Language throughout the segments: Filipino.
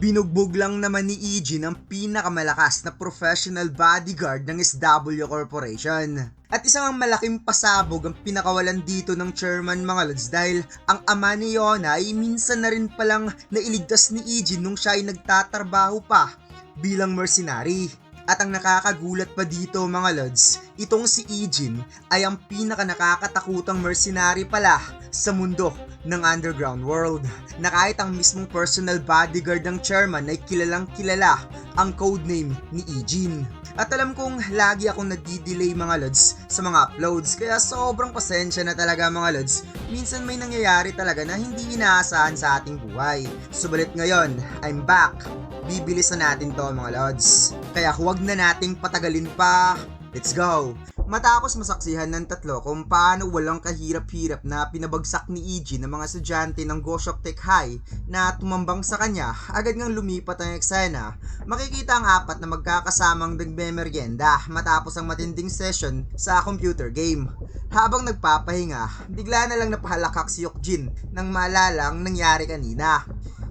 Binugbog lang naman ni Eugene ang pinakamalakas na professional bodyguard ng SW Corporation. At isang ang malaking pasabog ang pinakawalan dito ng chairman mga lods dahil ang ama ni Yona ay minsan na rin palang nailigtas ni Eugene nung siya ay nagtatrabaho pa bilang mercenary. At ang nakakagulat pa dito mga lods, itong si Eugene ay ang pinaka nakakatakutang mercenary pala sa mundo ng underground world, na kahit ang mismong personal bodyguard ng chairman ay kilalang kilala ang codename ni Eugene. At alam kong lagi akong nagdi-delay mga lods sa mga uploads, kaya sobrang pasensya na talaga mga lods. Minsan may nangyayari talaga na hindi inaasahan sa ating buhay. Subalit ngayon, I'm back. Bibilis na natin to mga lods. Kaya huwag na nating patagalin pa. Let's go! Matapos masaksihan ng tatlo kung paano walang kahirap-hirap na pinabagsak ni Eugene ng mga estudyante ng Goshok Tech High na tumambang sa kanya, agad ngang lumipat ang eksena. Makikita ang apat na magkakasamang nagmemeryenda matapos ang matinding session sa computer game. Habang nagpapahinga, bigla na lang napahalakak si Eugene nang maalala ang nangyari kanina.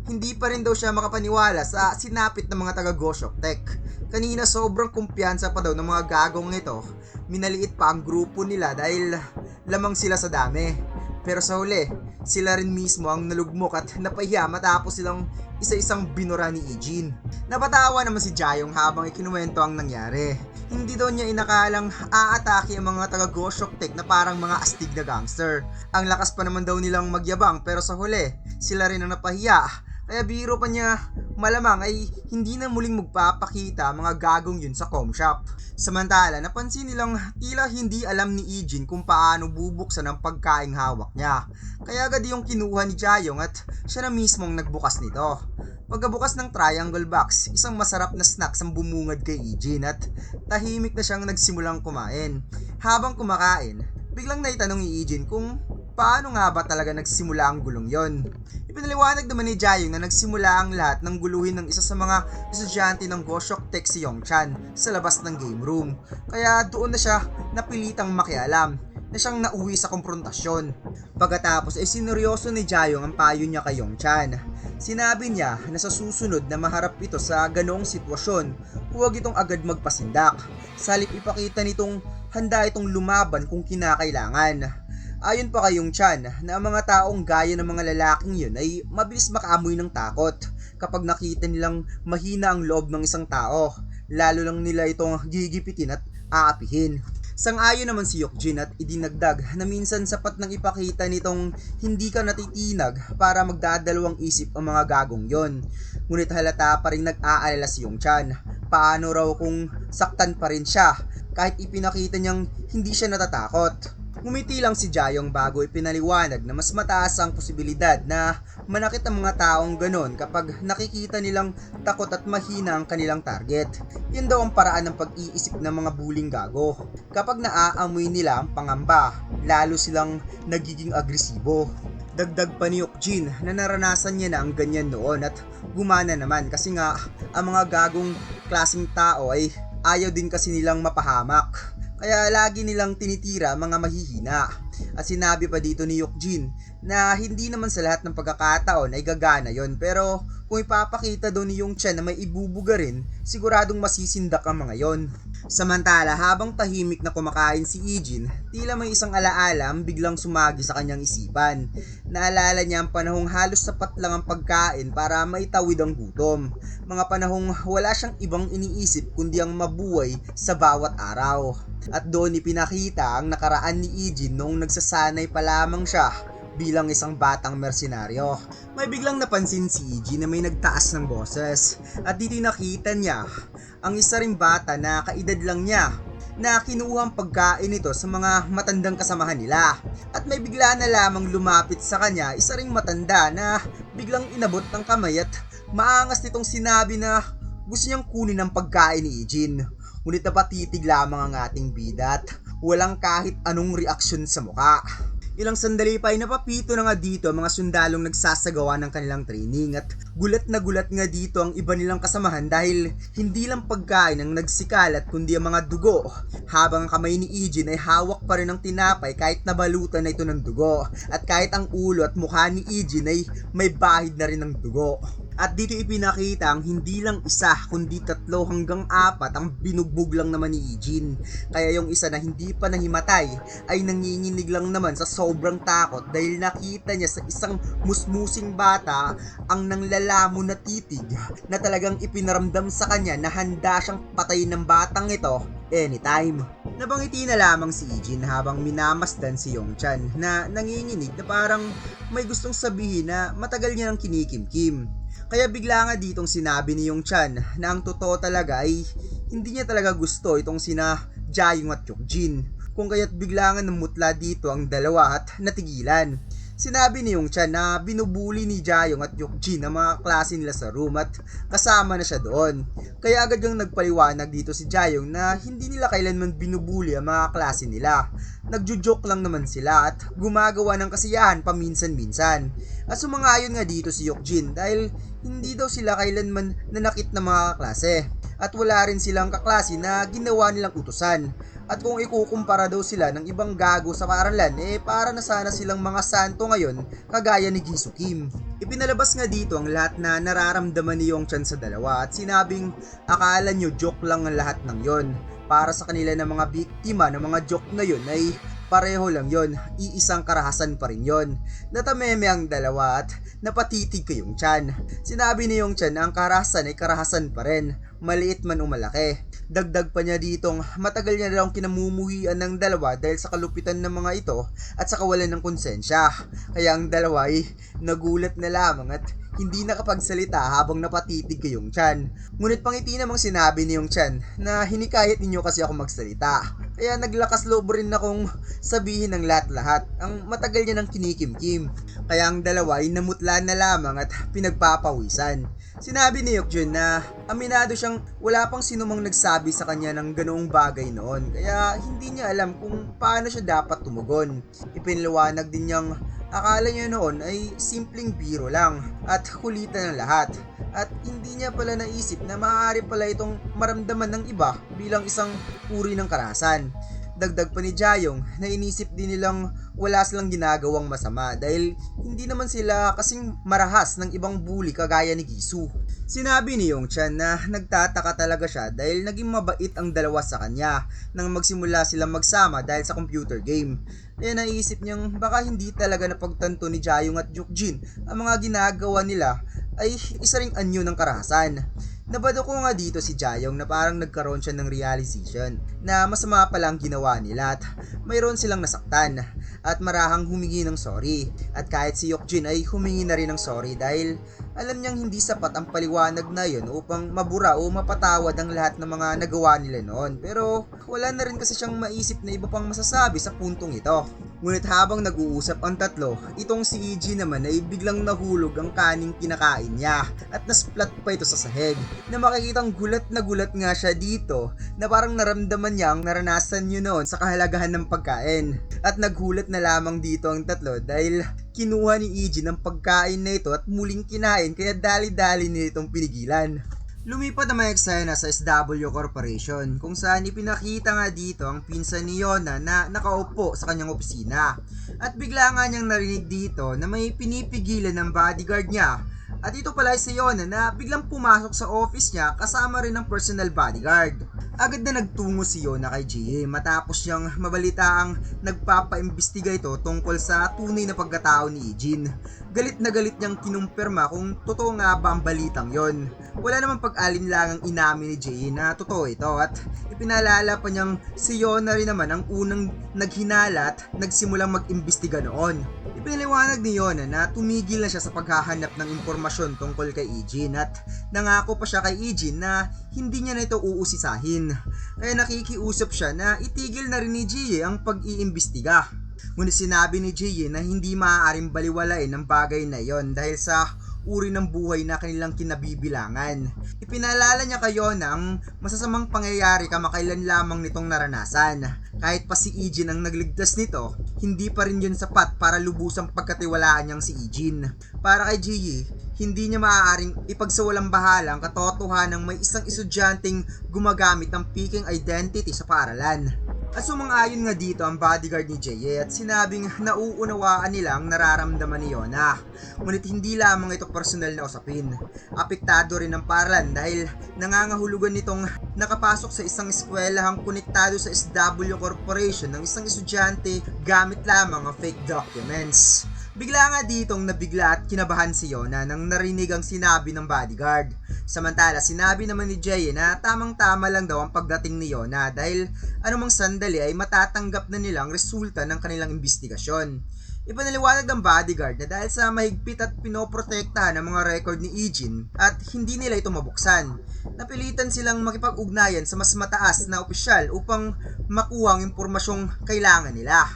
Hindi pa rin daw siya makapaniwala sa sinapit ng mga taga Goshok Tech. Kanina sobrang kumpiyansa pa daw ng mga gagong ito. Minaliit pa ang grupo nila dahil lamang sila sa dami. Pero sa huli, sila rin mismo ang nalugmok at napahiya matapos silang isa-isang binura ni Eugene. Napatawa naman si Jayong habang ikinuwento ang nangyari. Hindi daw niya inakalang aatake ang mga taga Goshok Tech na parang mga astig na gangster. Ang lakas pa naman daw nilang magyabang pero sa huli, sila rin ang napahiya. Kaya biro pa niya, malamang ay hindi na muling magpapakita mga gagong yun sa com shop. Samantala, napansin nilang tila hindi alam ni Eugene kung paano bubuksan ang pagkaing hawak niya. Kaya agad yung kinuha ni Jayong at siya na mismong nagbukas nito. Pagkabukas ng triangle box, isang masarap na snacks ang bumungad kay Eugene at tahimik na siyang nagsimulang kumain. Habang kumakain, biglang naitanong ni Eugene kung paano nga ba talaga nagsimula ang gulong yon. Ipinaliwanag naman ni Jayong na nagsimula ang lahat ng guluhin ng isa sa mga estudyante ng Goshok Tech si Yongchan sa labas ng game room. Kaya doon na siya napilitang makialam na siyang nauwi sa komprontasyon. Pagkatapos ay sineryoso ni Jayong ang payo niya kay Yongchan. Sinabi niya na sa susunod na maharap ito sa ganoong sitwasyon, huwag itong agad magpasindak. Sa halip ipakita nitong handa itong lumaban kung kinakailangan. Ayon pa kay Yongchan na ang mga taong gaya ng mga lalaking yun ay mabilis makaamoy ng takot kapag nakita nilang mahina ang loob ng isang tao, lalo lang nila itong gigipitin at aapihin. Sang-ayon naman si Eugene at idinagdag na minsan sapat nang ipakita nitong hindi ka natitinag para magdadalawang isip ang mga gagong yon. Ngunit halata pa rin nag-aalala si Yongchan. Paano raw kung saktan pa rin siya kahit ipinakita niyang hindi siya natatakot? Ngumiti lang si Jayong bago ipinaliwanag na mas mataas ang posibilidad na manakit ang mga taong ganon kapag nakikita nilang takot at mahina ang kanilang target. Yun daw ang paraan ng pag-iisip ng mga buling gago. Kapag naaamoy nila ang pangamba, lalo silang nagiging agresibo. Dagdag pa ni Eugene na naranasan niya na ang ganyan noon at gumana naman kasi nga ang mga gagong klaseng tao ay ayaw din kasi nilang mapahamak. Kaya lagi nilang tinitira mga mahihina. At sinabi pa dito ni Eugene na hindi naman sa lahat ng pagkakataon ay gagana yon, pero kung ipapakita doon ni Yongchan na may ibubuga rin, siguradong masisindak ang mga yon. Samantala, habang tahimik na kumakain si Eugene, tila may isang alaala ang biglang sumagi sa kanyang isipan. Naalala niya ang panahong halos sapat lang ang pagkain para maitawid ang gutom. Mga panahong wala siyang ibang iniisip kundi ang mabuhay sa bawat araw. At doon ipinakita ang nakaraan ni Eugene noong nagsasanay pa lamang siya bilang isang batang mersenaryo. May biglang napansin si Eugene na may nagtaas ng boses at dito nakita niya ang isa ring bata na kaedad lang niya na kinuha ang pagkain nito sa mga matandang kasamahan nila. At may bigla na lamang lumapit sa kanya isa ring matanda na biglang inabot ng kamay at maangas nitong sinabi na gusto niyang kunin ang pagkain ni Eugene. Ngunit napatitig lamang ang ating bida at walang kahit anong reaksyon sa muka. Ilang sandali pa ay napapito na nga dito ang mga sundalong nagsasagawa ng kanilang training at gulat na gulat nga dito ang iba nilang kasamahan dahil hindi lang pagkain ang nagsikalat kundi ang mga dugo, habang ang kamay ni Eugene ay hawak pa rin ng tinapay kahit nabalutan na ito ng dugo at kahit ang ulo at mukha ni Eugene ay may bahid na rin ng dugo. At dito ipinakita ang hindi lang isa kundi 3 hanggang 4 ang binugbog lang naman ni Eugene. Kaya yung isa na hindi pa nahimatay ay nanginginig lang naman sa sobrang takot dahil nakita niya sa isang musmusing bata ang nanglalamon na titig na talagang ipinaramdam sa kanya na handa siyang patayin ng batang ito anytime. Nabangiti na lamang si Eugene habang minamasdan si Yongchan na nanginginig na parang may gustong sabihin na matagal niya nang kinikimkim. Kaya bigla nga ditong sinabi ni Yongchan na ang totoo talaga ay hindi niya talaga gusto itong sina Jaeyoung at Hyukjin. Kung kaya't bigla nga namutla dito ang dalawa at natigilan. Sinabi ni Yongchan na binubuli ni Jaeyoung at Hyukjin ang mga klase nila sa room at kasama na siya doon. Kaya agad yung nagpaliwanag dito si Jaeyoung na hindi nila kailanman binubuli ang mga klase nila. Nagjo-joke lang naman sila at gumagawa ng kasiyahan paminsan-minsan. At sumangayon nga dito si Hyukjin dahil hindi daw sila kailanman nanakit na mga klase. At wala rin silang kaklase na ginawa nilang utusan. At kung ikukumpara daw sila ng ibang gago sa paaralan, para na sana silang mga santo ngayon kagaya ni Jisoo Kim. Ipinalabas nga dito ang lahat na nararamdaman ni Yongchan sa dalawa at sinabing akala nyo joke lang ang lahat ng yon. Para sa kanila ng mga biktima ng mga joke na yon ay pareho lang yon, iisang karahasan pa rin yon. Natameme ang dalawa at napatitig kay Yongchan. Sinabi ni Yongchan na ang karahasan ay karahasan pa rin, maliit man o malaki. Dagdag pa niya ditong matagal niya lang kinamumuhian ng dalawa dahil sa kalupitan ng mga ito at sa kawalan ng konsensya. Kaya ang dalawa ay nagulat na lamang at hindi nakapagsalita habang napatitig kay Yongchan. Ngunit pangiti namang sinabi ni Yongchan na hinikayat ninyo kasi ako magsalita. Kaya naglakas loob rin akong sabihin ng lahat-lahat ang matagal niya ng kinikimkim. Kaya ang dalawa ay namutla na lamang at pinagpapawisan. Sinabi ni Hyukjin na aminado siyang wala pang sinumang nagsabi sa kanya ng ganoong bagay noon. Kaya hindi niya alam kung paano siya dapat tumugon. Ipinaliwanag din niyang akala niya noon ay simpleng biro lang at kulitan ng lahat. At hindi niya pala naisip na maaari pala itong maramdaman ng iba bilang isang uri ng karahasan. Dagdag pa ni Jaeyoung na inisip din nilang wala silang ginagawang masama dahil hindi naman sila kasing marahas ng ibang bully kagaya ni Jisoo. Sinabi ni Yongchan na nagtataka talaga siya dahil naging mabait ang dalawa sa kanya nang magsimula silang magsama dahil sa computer game. Kaya naisip niyang baka hindi talaga napagtanto ni Jaeyoung at Hyukjin ang mga ginagawa nila ay isa ring anyo ng karahasan. Nabado ko nga dito si Jaeyoung na parang nagkaroon siya ng realization na masama pala ang ginawa nila at mayroon silang nasaktan at marahang humingi ng sorry. At kahit si Hyukjin ay humingi na rin ng sorry dahil alam niyang hindi sapat ang paliwanag na yon upang mabura o mapatawad ang lahat ng mga nagawa nila noon. Pero wala na rin kasi siyang maisip na iba pang masasabi sa puntong ito. Ngunit habang nag-uusap ang tatlo, itong si EG naman ay biglang nahulog ang kaning kinakain niya at nasplat pa ito sa sahig na makikitang gulat na gulat nga siya dito na parang naramdaman niya ang naranasan niyo noon sa kahalagahan ng pagkain. At naghulat na lamang dito ang tatlo dahil kinuha ni EG ng pagkain na ito at muling kinain kaya dali-dali nitong pinigilan. Lumipat naman eksena sa SW Corporation kung saan ipinakita nga dito ang pinsan ni Yona na nakaupo sa kanyang opisina. At bigla nga niyang narinig dito na may pinipigilan ng bodyguard niya. At ito pala si Yona na biglang pumasok sa office niya kasama rin ng personal bodyguard. Agad na nagtungo si Yona kay Jie matapos niyang mabalitaang nagpapaimbestiga ito tungkol sa tunay na pagkatao ni Ijin. Galit na galit niyang kinumpirma kung totoo nga ba ang balitang yon. Wala namang pag-alinlangang inamin ni Jie na totoo ito at ipinalala pa niyang si Yona rin naman ang unang naghinala at nagsimulang mag-imbestiga noon. Ipinaliwanag ni Yona na tumigil na siya sa paghahanap ng impormasyon tungkol kay Ijin at nangako pa siya kay Ijin na hindi niya na ito uusisahin. Kaya nakikiusap siya na itigil na rin ni Jie ang pag-iimbestiga. Ngunit sinabi ni Jie na hindi maaaring baliwalain ang bagay na yon dahil sa uri ng buhay na kanilang kinabibilangan. Ipinalala niya kay Yona ang masasamang pangyayari kamakailan lamang nitong naranasan. Kahit pa si Ijin ang nagligtas nito, hindi pa rin yun sapat para lubusang pagkatiwalaan niyang si Ijin. Para kay Jie, hindi niya maaaring ipagsawalang bahala ang katotohanan ng may isang estudyanteng gumagamit ng peking identity sa paaralan. At sumang-ayon nga dito ang bodyguard ni Jay at sinabing nauunawaan nila ang nararamdaman ni Yona. Ngunit hindi lamang ito personal na usapin. Apektado rin ang paaralan dahil nangangahulugan nitong nakapasok sa isang eskwelahang konektado sa SW Corporation ng isang estudyante gamit lamang ang fake documents. Bigla nga ditong nabigla at kinabahan si Yona nang narinig ang sinabi ng bodyguard. Samantala sinabi naman ni Jay na tamang-tama lang daw ang pagdating ni Yona dahil anumang sandali ay matatanggap na nila ang resulta ng kanilang investigasyon. Ipinaliwanag ng bodyguard na dahil sa mahigpit at pinoprotektahan ng mga record ni Eugene at hindi nila ito mabuksan, napilitan silang makipag-ugnayan sa mas mataas na opisyal upang makuha ang impormasyong kailangan nila.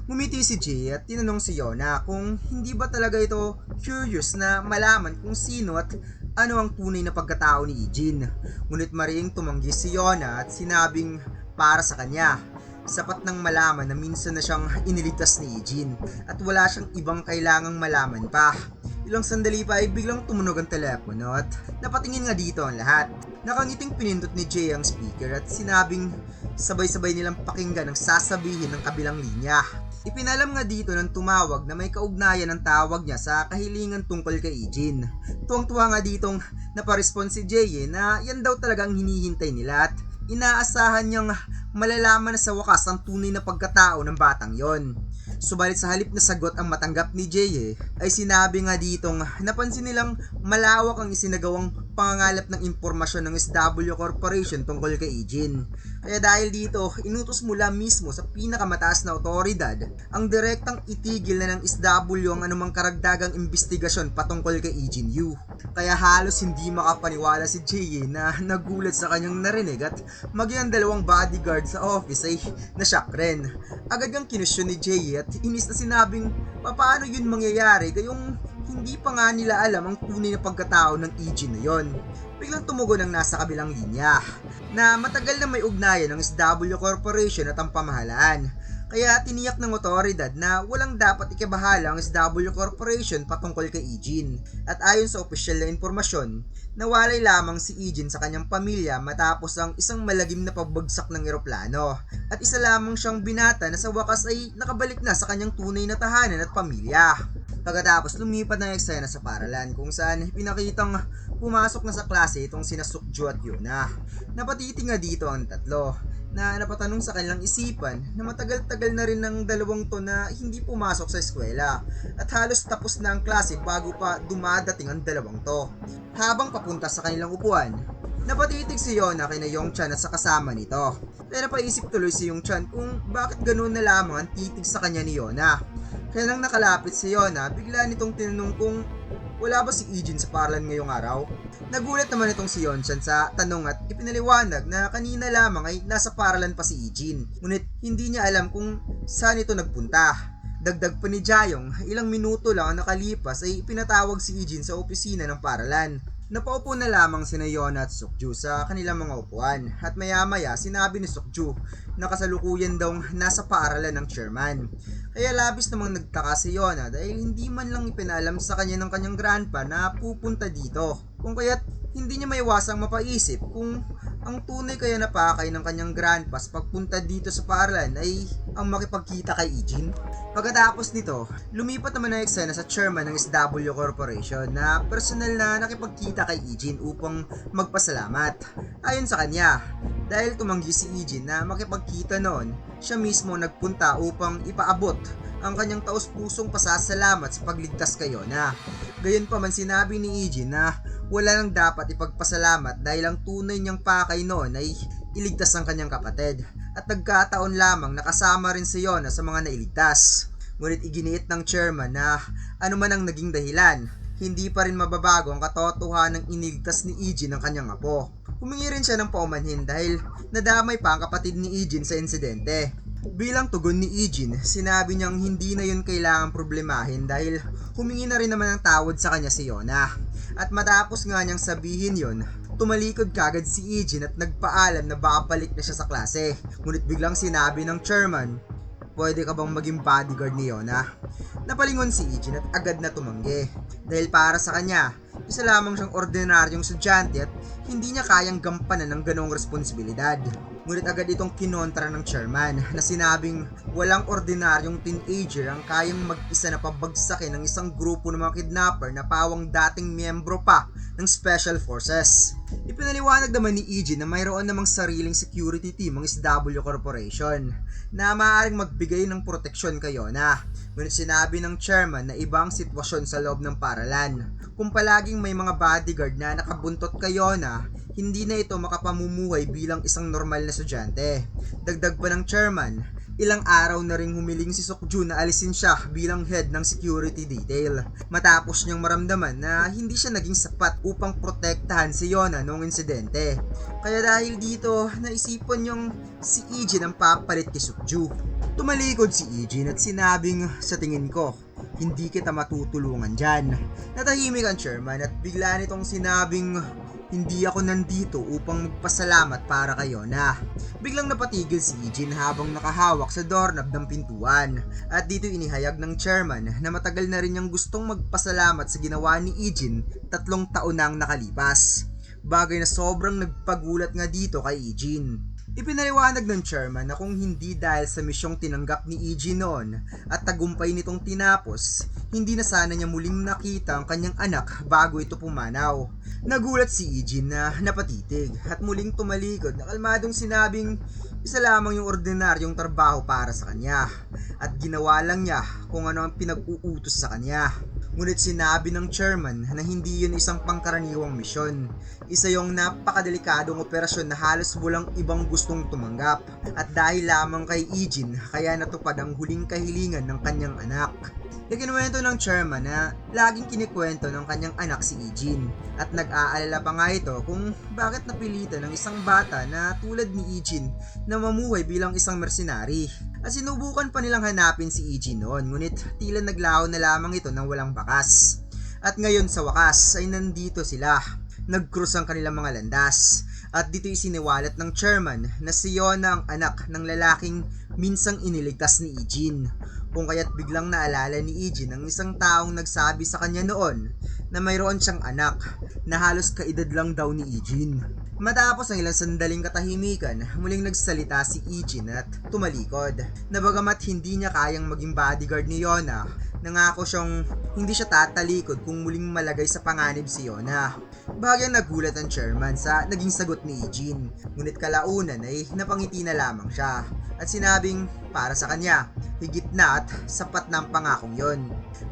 Ngumiti si Jay at tinanong si Yona kung hindi ba talaga ito curious na malaman kung sino at ano ang tunay na pagkatao ni Eugene. Ngunit mariing tumanggi si Yona at sinabing para sa kanya, sapat nang malaman na minsan na siyang iniligtas ni Eugene at wala siyang ibang kailangang malaman pa. Ilang sandali pa ay biglang tumunog ang telepono at napatingin nga dito ang lahat. Nakangiting pinindot ni Jay ang speaker at sinabing sabay-sabay nilang pakinggan ang sasabihin ng kabilang linya. Ipinalam nga dito ng tumawag na may kaugnayan ang tawag niya sa kahilingan tungkol kay Eugene. Tuwang-tuwa nga ditong naparespond si Jay na yan daw talagang hinihintay nila at inaasahan niyang malalaman na sa wakas ang tunay na pagkatao ng batang yon. Subalit sa halip na sagot ang matanggap ni Jay ay sinabi nga ditong napansin nilang malawak ang isinagawang pangangalap ng impormasyon ng SW Corporation tungkol kay Eugene. Kaya dahil dito, inutos mula mismo sa pinakamataas na otoridad ang direktang itigil na ng SW ang anumang karagdagang investigasyon patungkol kay Eugene Yu. Kaya halos hindi makapaniwala si Jay na nagulat sa kanyang narinig at maging ang dalawang bodyguard sa office ay nashock rin. Agad kang kinusyon ni Jay at inis na sinabing paano yun mangyayari gayong hindi pa nga nila alam ang tunay na pagkatao ng Eugene na yon. Biglang tumugon ang nasa kabilang linya na matagal na may ugnayan ng SW Corporation at ang pamahalaan. Kaya tiniyak ng otoridad na walang dapat ikabahala ang SW Corporation patungkol kay Eugene. At ayon sa opisyal na impormasyon, nawalay lamang si Eugene sa kanyang pamilya matapos ang isang malagim na pagbagsak ng eroplano. At isa lamang siyang binata na sa wakas ay nakabalik na sa kanyang tunay na tahanan at pamilya. Pagkatapos lumipat ng eksena sa paaralan kung saan pinakitang pumasok na sa klase itong sina Sukju at Yona. Napatiti nga dito ang tatlo na napatanong sa kanilang isipan na matagal-tagal na rin ng dalawang to na hindi pumasok sa eskwela at halos tapos na ang klase bago pa dumadating ang dalawang to. Habang papunta sa kanilang upuan, napatitig si Yona kay na Yongchan at sa kasama nito. Kaya napaisip tuloy si Yongchan kung bakit ganoon na lamang ang titig sa kanya ni Yona. Kaya nang nakalapit si Yona, bigla nitong tinanong kung wala ba si Eugene sa paaralan ngayong araw? Nagulat naman itong si Yongchan sa tanong at ipinaliwanag na kanina lamang ay nasa paaralan pa si Eugene. Ngunit hindi niya alam kung saan ito nagpunta. Dagdag pa ni Jayong, ilang minuto lang ang nakalipas ay pinatawag si Eugene sa opisina ng paaralan. Napaupo na lamang sina Yona at Sukju sa kanilang mga upuan at maya-maya sinabi ni Sukju na kasalukuyan daw nasa paaralan ng chairman. Kaya labis namang nagtaka si Yona dahil hindi man lang ipinalam sa kanya ng kanyang grandpa na pupunta dito. Kung kaya't hindi niya maiwasang mapaisip kung ang tunay kaya na pakay ng kanyang grandpa sa pagpunta dito sa paaralan ay ang makipagkita kay Eugene. Pagkatapos nito, lumipat naman ang eksena sa chairman ng SW Corporation na personal na nakipagkita kay Eugene upang magpasalamat. Ayon sa kanya, dahil tumanggi si Eugene na makipagkita noon, siya mismo nagpunta upang ipaabot ang kanyang taos-pusong pasasalamat sa pagligtas kay Yona. Gayunpaman sinabi ni Eugene na wala nang dapat ipagpasalamat dahil ang tunay niyang pakay noon ay iligtas ang kanyang kapatid at nagkataon lamang nakasama rin si Yona sa mga nailigtas. Ngunit iginiit ng chairman na anuman ang naging dahilan, hindi pa rin mababago ang katotohanang iniligtas ni Eugene ang kanyang apo. Humingi rin siya ng paumanhin dahil nadamay pa ang kapatid ni Eugene sa insidente. Bilang tugon ni Eugene, sinabi niyang hindi na yun kailangang problemahin dahil humingi na rin naman ng tawad sa kanya si Yona. At matapos nga niyang sabihin yon, tumalikod kagad si Eugene at nagpaalam na baka balik na siya sa klase. Ngunit biglang sinabi ng chairman, pwede ka bang maging bodyguard ni Yona? Napalingon si Eugene at agad na tumanggi. Dahil para sa kanya, isa lamang siyang ordinaryong estudyante at hindi niya kayang gampanan ng ganoong responsibilidad. Ngunit agad itong kinontra ng chairman na sinabing walang ordinaryong teenager ang kayang mag-isa na pabagsakin ng isang grupo ng mga kidnapper na pawang dating miyembro pa ng Special Forces. Ipinaliwanag naman ni EG na mayroon namang sariling security team ang SW Corporation na maaaring magbigay ng proteksyon kay Yona. Ngunit sinabi ng chairman na ibang sitwasyon sa loob ng paralan. Kung palaging may mga bodyguard na nakabuntot kay Yona, hindi na ito makapamumuhay bilang isang normal na estudyante. Dagdag pa ng chairman, ilang araw na ring humiling si Sokju na alisin siya bilang head ng security detail matapos niyang maramdaman na hindi siya naging sapat upang protektahan si Yona noong insidente. Kaya dahil dito, naisipan niyang si Ijin ang papalit kay Sokju. Tumalikod si Ijin at sinabing, sa tingin ko, hindi kita matutulungan dyan. Natahimik ang chairman at bigla nitong sinabing, hindi ako nandito upang magpasalamat para kay Yona. Biglang napatigil si Ijin habang nakahawak sa doorknob ng pintuan at dito inihayag ng chairman na matagal na rin niyang gustong magpasalamat sa ginawa ni Ijin 3 taon nang nakalipas. Bagay na sobrang nagpagulat nga dito kay Ijin. Ipinaliwanag ng chairman na kung hindi dahil sa misyong tinanggap ni Ijin noon at tagumpay nitong tinapos, hindi na sana niya muling nakita ang kanyang anak bago ito pumanaw. Nagulat si Ijin na napatitig at muling tumalikod na kalmadong sinabing isa lamang yung ordinaryong trabaho para sa kanya at ginawa lang niya kung ano ang pinag-uutos sa kanya. Ngunit sinabi ng chairman na hindi yun isang pangkaraniwang misyon. Isa yung napakadelikadong operasyon na halos walang ibang gustong tumanggap. At dahil lamang kay Ijin, kaya natupad ang huling kahilingan ng kanyang anak. Ikinuwento ng chairman na laging kinikwento ng kanyang anak si Ijin at nag-aalala pa nga ito kung bakit napilitan ng isang bata na tulad ni Ijin na mamuhay bilang isang mercenary. At sinubukan pa nilang hanapin si Ijin noon, ngunit tila naglaho na lamang ito ng walang bakas. At ngayon sa wakas ay nandito sila, nag-cross ang kanilang mga landas. At dito isiniwalat ng chairman na si Yona ang anak ng lalaking minsang iniligtas ni Ijin. Kung kaya't biglang naalala ni Ijin ang isang taong nagsabi sa kanya noon na mayroon siyang anak na halos kaedad lang daw ni Ijin. Matapos ang ilang sandaling katahimikan, muling nagsalita si Ijin at tumalikod na bagamat hindi niya kayang maging bodyguard ni Yona, nangako siyang hindi siya tatalikod kung muling malagay sa panganib si Yona. Bahagyang nagulat ang chairman sa naging sagot ni Ijin, ngunit kalaunan ay napangiti na lamang siya at sinabing para sa kanya, higit na at sapat na ang pangakong yon.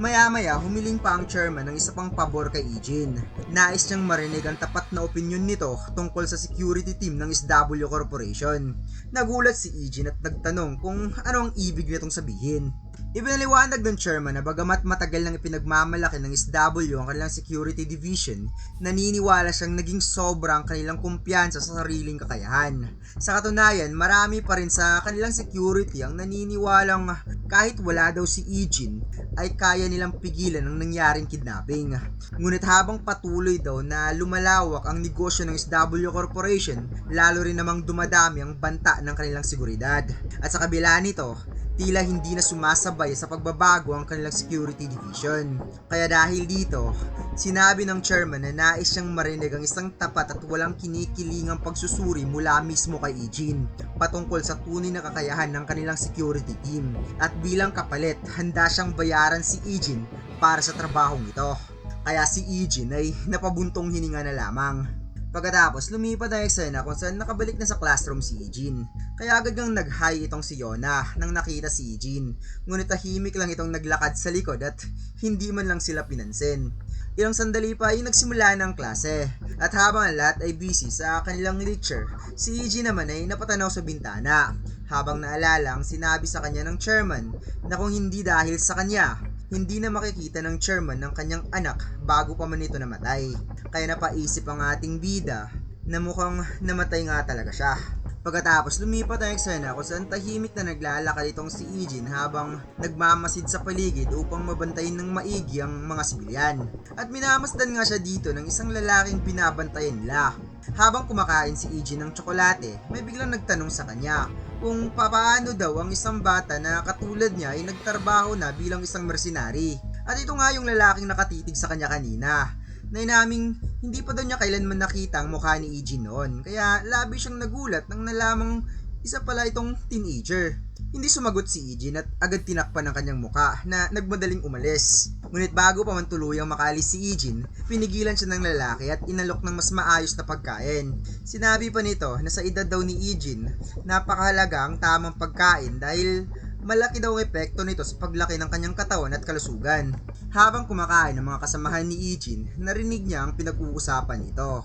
Maya-maya humiling pa ang chairman ng isa pang pabor kay Ijin. Nais niyang marinig ang tapat na opinyon nito tungkol sa security team ng SW Corporation. Nagulat si Ijin at nagtanong kung ano ang ibig nitong sabihin. Ipinaliwanag ng chairman na bagamat matagal nang ipinagmamalaki ng SW ang kanilang security division, naniniwala siyang naging sobra ang kanilang kumpiyansa sa sariling kakayahan. Sa katunayan, marami pa rin sa kanilang security ang naniniwalang kahit wala daw si Ijin, ay kaya nilang pigilan ang nangyaring kidnapping. Ngunit habang patuloy daw na lumalawak ang negosyo ng SW Corporation, lalo rin namang dumadami ang banta ng kanilang seguridad. At sa kabila nito, tila hindi na sumasabay sa pagbabago ang kanilang security division. Kaya dahil dito, sinabi ng chairman na nais siyang marinig ang isang tapat at walang kinikilingang pagsusuri mula mismo kay Ijin patungkol sa tunay na kakayahan ng kanilang security team. At bilang kapalit, handa siyang bayaran si Ijin para sa trabahong ito. Kaya si Ijin ay napabuntong hininga na lamang. Pagkatapos, lumipat ang eksena kung saan nakabalik na sa classroom si Ijin. Kaya agad ngang nag-hi itong si Yona nang nakita si Ijin. Ngunit tahimik lang itong naglakad sa likod at hindi man lang sila pinansin. Ilang sandali pa ay nagsimula ng klase. At habang ang lahat ay busy sa kanilang lecture, si Ijin naman ay napatanaw sa bintana. Habang naalala ang sinabi sa kanya ng chairman na kung hindi dahil sa kanya, hindi na makikita ng chairman ng kanyang anak bago pa man ito namatay. Kaya napaisip ang ating bida na mukhang namatay nga talaga siya. Pagkatapos lumipat ang eksena kung saan tahimik na naglalakad itong si Ijin habang nagmamasid sa paligid upang mabantayin ng maigi ang mga sibilyan. At minamasdan nga siya dito ng isang lalaking binabantayan nila. Habang kumakain si Ijin ng tsokolate, may biglang nagtanong sa kanya kung papaano daw ang isang bata na katulad niya ay nagtrabaho na bilang isang mercenary. At ito nga yung lalaking nakatitig sa kanya kanina. na inaming hindi pa daw niya kailanman nakita ang mukha ni Eugene noon, kaya labi siyang nagulat nang nalamang isa pala itong teenager. Hindi sumagot si Eugene at agad tinakpan ang kanyang muka na nagmadaling umalis. Ngunit bago pa man tuluyang makaalis si Eugene, pinigilan siya ng lalaki at inalok ng mas maayos na pagkain. Sinabi pa nito na sa edad daw ni Eugene, napakahalaga ang tamang pagkain dahil malaki daw ang epekto nito sa paglaki ng kanyang katawan at kalusugan. Habang kumakain ng mga kasamahan ni Eugene, narinig niya ang pinag-uusapan nito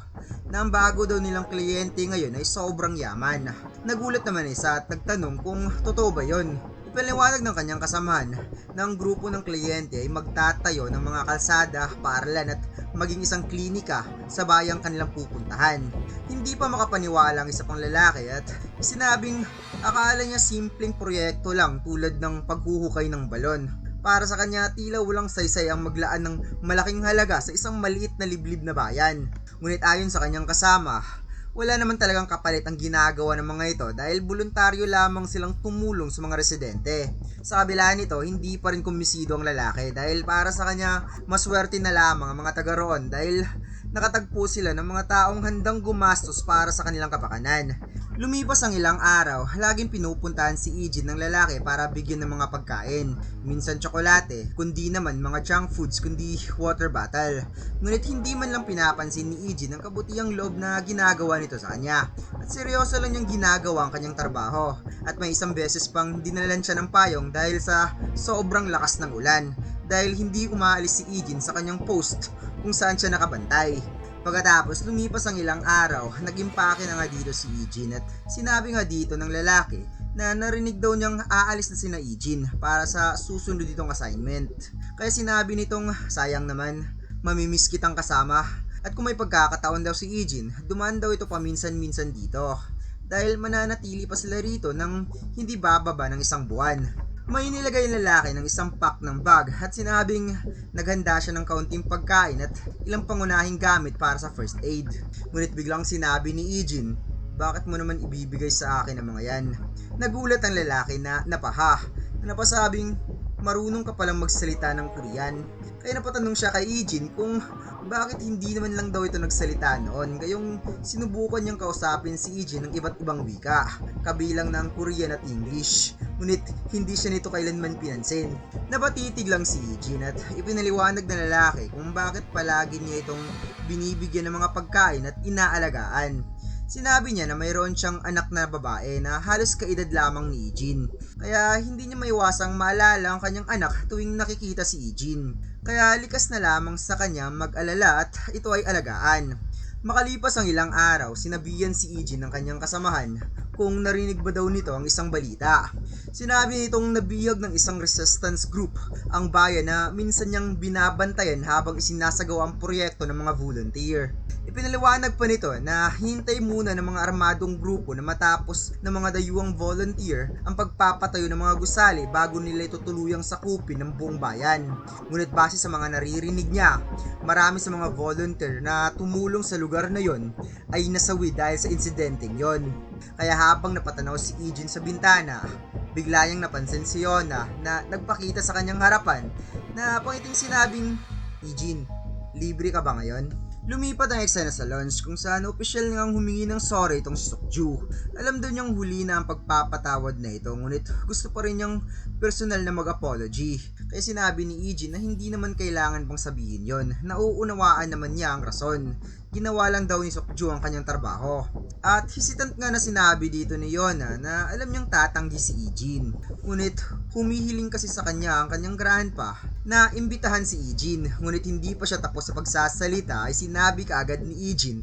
na ang bago daw nilang kliyente ngayon ay sobrang yaman. Nagulat naman isa at nagtanong kung totoo ba yon. Ipaliwanag ng kanyang kasamahan na ang grupo ng kliyente ay magtatayo ng mga kalsada, paaralan at maging isang klinika sa bayang kanilang pupuntahan. Hindi pa makapaniwala ang isa pang lalaki at sinabing akala niya simpleng proyekto lang tulad ng paghuhukay ng balon. Para sa kanya, tila walang saysay ang maglaan ng malaking halaga sa isang maliit na liblib na bayan. Ngunit ayon sa kanyang kasama, wala naman talagang kapalit ang ginagawa ng mga ito dahil voluntaryo lamang silang tumulong sa mga residente. Sa kabila nito, hindi pa rin kumisido ang lalaki dahil para sa kanya, maswerte na lamang ang mga taga roon dahil nakatagpo sila ng mga taong handang gumastos para sa kanilang kapakanan. Lumipas ang ilang araw, laging pinupuntahan si Eugene ng lalaki para bigyan ng mga pagkain. Minsan tsokolate, kundi naman mga junk foods kundi water bottle. Ngunit hindi man lang pinapansin ni Eugene ang kabutihang loob na ginagawa nito sa kanya. At seryoso lang niyang ginagawa ang kanyang trabaho. At may isang beses pang dinalan siya ng payong dahil sa sobrang lakas ng ulan. Dahil hindi umaalis si Eugene sa kanyang post kung saan siya nakabantay. Pagkatapos lumipas ang ilang araw, nag-impake na nga dito si Eugene at sinabi nga dito ng lalaki na narinig daw niyang aalis na sina Eugene para sa susunod ditong assignment. Kaya sinabi nitong sayang naman, mamimiss kitang kasama at kung may pagkakataon daw si Eugene, dumaan daw ito paminsan-minsan dito dahil mananatili pa sila rito ng hindi bababa ng isang buwan. May nilagay ang lalaki ng isang pack ng bag at sinabing naghanda siya ng kaunting pagkain at ilang pangunahing gamit para sa first aid. Ngunit biglang sinabi ni Eugene, bakit mo naman ibibigay sa akin ang mga yan? Nagulat ang lalaki na napasabing marunong ka palang magsalita ng Korean. Kaya napatanong siya kay Eugene kung bakit hindi naman lang daw ito nagsalita noon. Gayong sinubukan niyang kausapin si Eugene ng iba't ibang wika, kabilang ng Korean at English. Ngunit hindi siya nito kailanman pinansin. Napatitig lang si Eugene at ipinaliwanag na lalaki kung bakit palagi niya itong binibigyan ng mga pagkain at inaalagaan. Sinabi niya na mayroon siyang anak na babae na halos kaedad lamang ni Eugene. Kaya hindi niya maiwasang maalala ang kanyang anak tuwing nakikita si Eugene. Kaya likas na lamang sa kanya mag-alala at ito ay alagaan. Makalipas ang ilang araw, sinabihan si Eugene ng kanyang kasamahan kung narinig ba daw nito ang isang balita. Sinabi nitong nabihag ng isang resistance group ang bayan na minsan niyang binabantayan habang isinasagawa ang proyekto ng mga volunteer. Ipinaliwanag pa nito na hintay muna ng mga armadong grupo na matapos ng mga dayuhang volunteer ang pagpapatayo ng mga gusali bago nila ito tuluyang sakupin ng buong bayan. Ngunit base sa mga naririnig niya, marami sa mga volunteer na tumulong sa lugar na yon ay nasawi dahil sa insidenteng yon. Kaya habang napatanaw si Eugene sa bintana, bigla niyang napansin si Yona na nagpakita sa kanyang harapan na pangiting sinabing, Eugene, libre ka ba ngayon? Lumipat ang eksena sa lunch kung saan opisyal ngang humingi ng sorry itong si Sokju. Alam daw niyang huli na ang pagpapatawad na ito, ngunit gusto pa rin niyang personal na mag-apology. Kaya sinabi ni Eugene na hindi naman kailangan pang sabihin yon, nauunawaan naman niya ang rason. Ginawa lang daw ni Sokju ang kanyang trabaho. At hesitant nga na sinabi dito ni Yona na alam niyang tatanggi si Eugene. Ngunit humihiling kasi sa kanya ang kanyang grandpa na imbitahan si Eugene. Ngunit hindi pa siya tapos sa pagsasalita ay sinabi kaagad ni Eugene,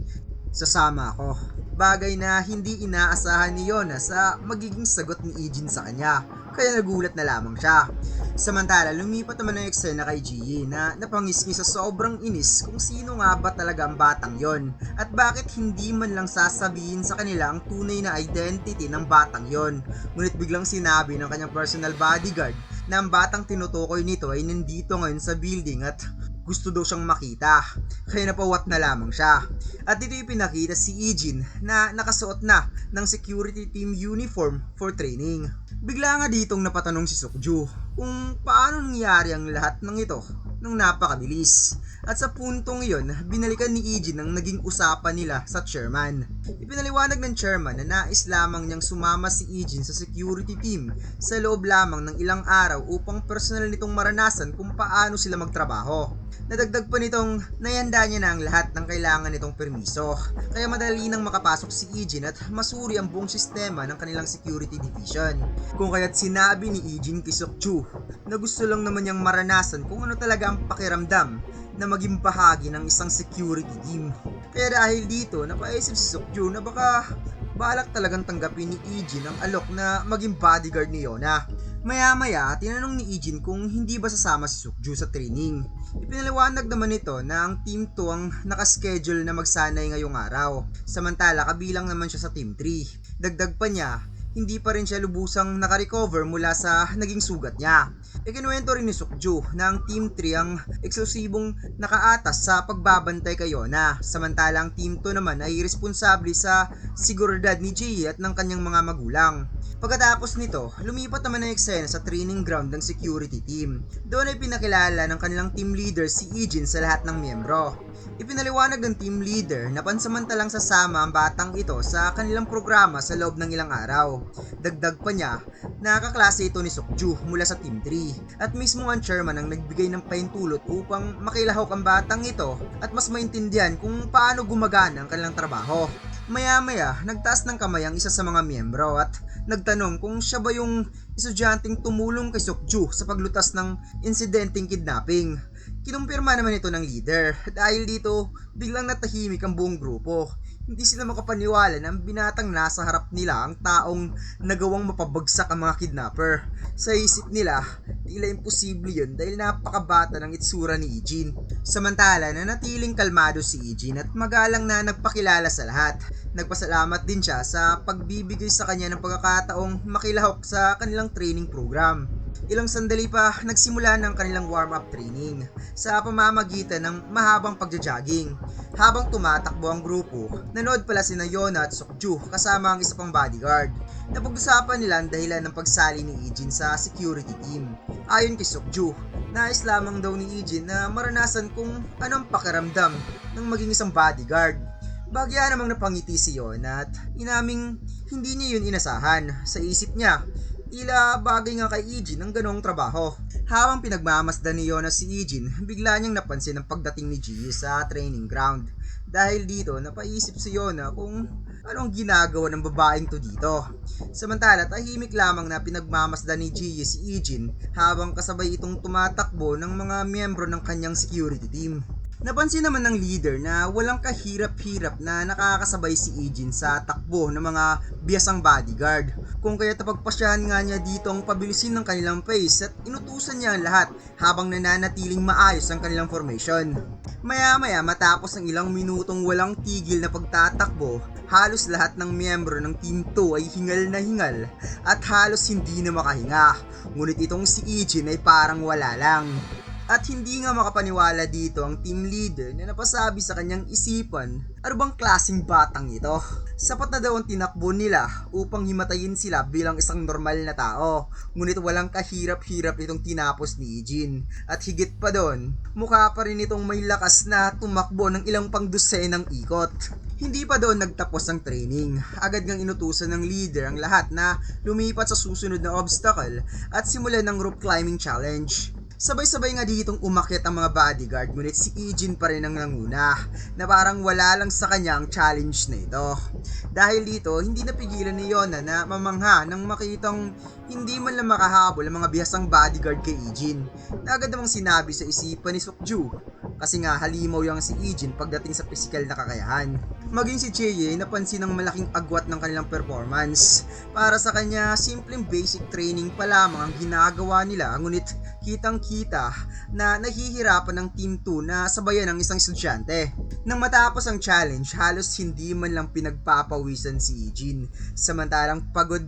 sasama ako. Bagay na hindi inaasahan ni Yona sa magiging sagot ni Eugene sa kanya. Kaya nagulat na lamang siya. Samantala, lumipat naman ang eksena kay Ji na napangisngis sa sobrang inis kung sino nga ba talaga ang batang yon at bakit hindi man lang sasabihin sa kanila ang tunay na identity ng batang yon. Ngunit biglang sinabi ng kanyang personal bodyguard na ang batang tinutukoy nito ay nandito ngayon sa building at gusto daw siyang makita. Kaya napawat na lamang siya. At dito ipinakita si Eugene na nakasuot na ng security team uniform for training. Bigla nga ditong napatanong si Sokju kung paano nangyari ang lahat ng ito nung napakabilis. At sa puntong iyon, binalikan ni Eugene ang naging usapan nila sa chairman. Ipinaliwanag ng chairman na nais lamang niyang sumama si Eugene sa security team sa loob lamang ng ilang araw upang personal nitong maranasan kung paano sila magtrabaho. Nadagdag pa nitong nayanda niya na ang lahat ng kailangan nitong permiso, kaya madali nang makapasok si Eugene at masuri ang buong sistema ng kanilang security division. Kung kaya't sinabi ni Eugene kay Seokju na gusto lang naman niyang maranasan kung ano talaga ang pakiramdam na maging bahagi ng isang security team. Kaya dahil dito, napaisip si Seokju na baka balak talagang tanggapin ni Eugene ang alok na maging bodyguard ni Yona. Maya-maya, tinanong ni Eugene kung hindi ba sasama si Seokju sa training. Ipinaliwanag naman nito na ang Team 2 ang nakaschedule na magsanay ngayong araw, samantala kabilang naman siya sa Team 3. Dagdag pa niya, hindi pa rin siya lubusang nakarecover mula sa naging sugat niya. Ikinuwento rin ni Seokju na ang Team 3 ang eksklusibong nakaatas sa pagbabantay kay Yona, samantala ang Team 2 naman ay responsable sa seguridad ni Jae at ng kanyang mga magulang. Pagkatapos nito, lumipat naman ang eksena sa training ground ng security team. Doon ay pinakilala ng kanilang team leader si Eugene sa lahat ng miyembro. Ipinaliwanag ng team leader na pansamantalang sasama ang batang ito sa kanilang programa sa loob ng ilang araw. Dagdag pa niya, nakaklase ito ni Seokju mula sa Team 3 at mismo ang chairman ang nagbigay ng pahintulot upang makilahok ang batang ito at mas maintindihan kung paano gumagana ang kanilang trabaho. Maya-maya, nagtaas ng kamay ang isa sa mga miyembro at nagtanong kung siya ba yung estudyanteng tumulong kay Seokju sa paglutas ng insidenteng kidnapping. Kinumpirma naman ito ng leader. Dahil dito, biglang natahimik ang buong grupo. Hindi sila makapaniwala na ang binatang nasa harap nila ang taong nagawang mapabagsak ang mga kidnapper. Sa isip nila, tila imposible yun dahil napakabata ng itsura ni Eugene. Samantala, nanatiling kalmado si Eugene at magalang na nagpakilala sa lahat. Nagpasalamat din siya sa pagbibigay sa kanya ng pagkakataong makilahok sa kanilang training program. Ilang sandali pa nagsimula ng kanilang warm-up training sa pamamagitan ng mahabang pagja-jogging. Habang tumatakbo ang grupo, nanood pala sina Yona at Seokju kasama ang isa pang bodyguard. Napag-usapan nila ang dahilan ng pagsali ni Eugene sa security team. Ayon kay Seokju, nais lamang daw ni Eugene na maranasan kung anong pakiramdam ng maging isang bodyguard. Bagya namang napangiti si Yona at inaming hindi niya yun inasahan. Sa isip niya, tila bagay nga kay Eugene ang ganong trabaho. Habang pinagmamasdan ni Yona si Eugene, bigla niyang napansin ang pagdating ni Ji sa training ground. Dahil dito, napaisip si Yona kung anong ginagawa ng babaeng to dito. Samantala, tahimik lamang na pinagmamasdan ni Ji si Eugene habang kasabay itong tumatakbo ng mga miyembro ng kanyang security team. Napansin naman ng leader na walang kahirap-hirap na nakakasabay si Eugene sa takbo ng mga biyasang bodyguard. Kung kaya tapagpasyahan nga niya dito ang pabilisin ng kanilang pace at inutusan niya ang lahat habang nananatiling maayos ang kanilang formation. Maya-maya matapos ng ilang minutong walang tigil na pagtatakbo, halos lahat ng miyembro ng Team 2 ay hingal na hingal at halos hindi na makahinga. Ngunit itong si Eugene ay parang wala lang. At hindi nga makapaniwala dito ang team leader na napasabi sa kanyang isipan, ano bang klaseng batang ito? Sapat na daw ang tinakbo nila upang himatayin sila bilang isang normal na tao. Ngunit walang kahirap-hirap itong tinapos ni Eugene. At higit pa doon, mukha pa rin itong may lakas na tumakbo ng ilang pangdosenang ikot. Hindi pa doon nagtapos ang training. Agad ngang inutusan ng leader ang lahat na lumipat sa susunod na obstacle at simulan ng rope climbing challenge. Sabay-sabay nga ditong umakyat ang mga bodyguard ngunit si Eugene pa rin ang nanguna na parang wala lang sa kanya ang challenge na ito. Dahil dito, hindi napigilan ni Yona na mamangha nang makitang hindi man lang makahabol ang mga bihasang bodyguard kay Eugene na agad namang sinabi sa isipan ni Seokju kasi nga halimaw yang si Eugene pagdating sa pisikal na kakayahan. Maging si Jae napansin ang malaking agwat ng kanilang performance. Para sa kanya, simpleng basic training pa lamang ang ginagawa nila ngunit kitang-kita na nahihirapan ng Team 2 na sabayan ng isang estudyante. Nang matapos ang challenge, halos hindi man lang pinagpapawisan si Eugene. Samantalang pagod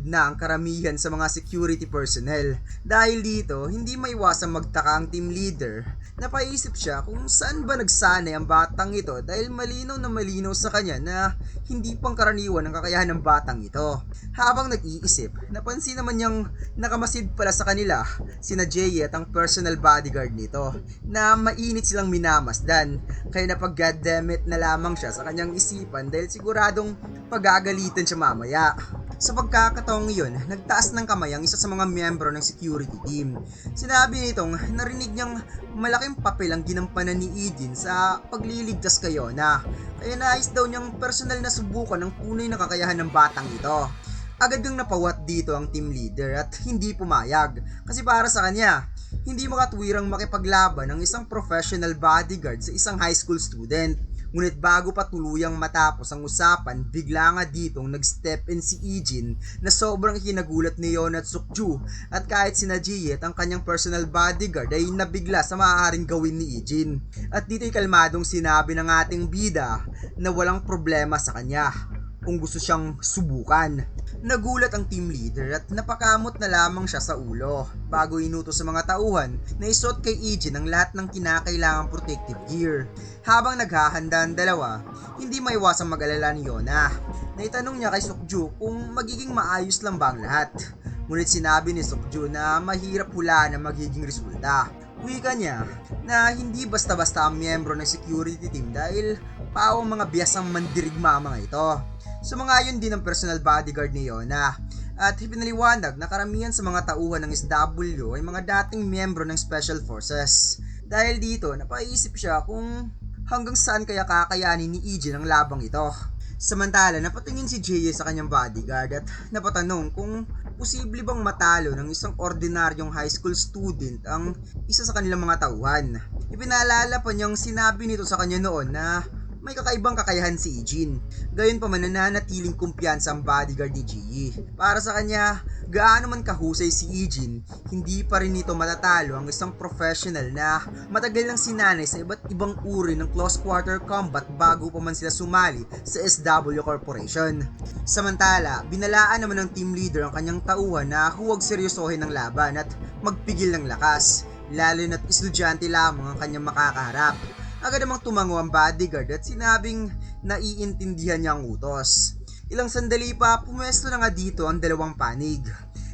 na ang karamihan sa mga security personnel. Dahil dito, hindi maiwasang magtaka ang team leader. Napaisip siya kung saan ba nagsanay ang batang ito dahil malinaw na malinaw sa kanya na hindi pangkaraniwan ang kakayahan ng batang ito. Habang nag-iisip, napansin naman niyang nakamasid pala sa kanila sina Jay at ang personal bodyguard nito na mainit silang minamasdan, kaya napag-goddammit na lamang siya sa kanyang isipan dahil siguradong pagagalitan siya mamaya. Sa pagkakataong iyon, nagtaas ng kamay ang isa sa mga miyembro ng security team. Sinabi nitong narinig niyang malaking papel ang ginampanan ni Eden sa pagliligtas kay Yona, kaya nais daw niyang personal na subukan ang tunay na kakayahan ng batang ito. Agad nang napawat dito ang team leader at hindi pumayag kasi para sa kanya, hindi makatwirang makipaglaban ng isang professional bodyguard sa isang high school student. Ngunit bago pa tuluyang matapos ang usapan, bigla nga ditong nag-step in si Ejin na sobrang kinagulat ni Yona at Sukju, at kahit si Najee at ang kanyang personal bodyguard ay nabigla sa maaaring gawin ni Ejin. At dito'y kalmadong sinabi ng ating bida na walang problema sa kanya kung gusto siyang subukan. Nagulat ang team leader at napakamot na lamang siya sa ulo bago inutos sa mga tauhan na isuot kay Ejin ang lahat ng kinakailangang protective gear. Habang naghahanda ang dalawa, hindi maiwasang mag-alala ni Yona. Naitanong niya kay Sukju kung magiging maayos lang ba ang lahat. Ngunit sinabi ni Sukju na mahirap hulaan ang magiging resulta. Wika niya na hindi basta-basta ang miyembro ng security team dahil pawang mga biyasang mandirigma mga ito. Sumangayon din ang personal bodyguard ni Yona at ipinaliwanag na karamihan sa mga tauhan ng SW ay mga dating miyembro ng Special Forces. Dahil dito, napaisip siya kung hanggang saan kaya kakayanin ni Ejin ang labang ito. Samantala, napatingin si Jay sa kanyang bodyguard at napatanong kung posible bang matalo ng isang ordinaryong high school student ang isa sa kanilang mga tauhan. Ipinaalala pa niyang sinabi nito sa kanya noon na may kakaibang kakayahan si Ejin. Gayon pa man nananatiling kumpiyansa ang bodyguard ni Jie. Para sa kanya, gaano man kahusay si Ejin, hindi pa rin nito matatalo ang isang professional na matagal nang sinanay sa iba't ibang uri ng close quarter combat bago pa man sila sumali sa SW Corporation. Samantala, binalaan naman ng team leader ang kanyang tauhan na huwag seryosohin ang laban at magpigil ng lakas, lalo na't estudyante lamang ang kanyang makakaharap. Agad namang tumango ang bodyguard at sinabing naiintindihan niya ang utos. Ilang sandali pa, pumwesto na nga dito ang dalawang panig.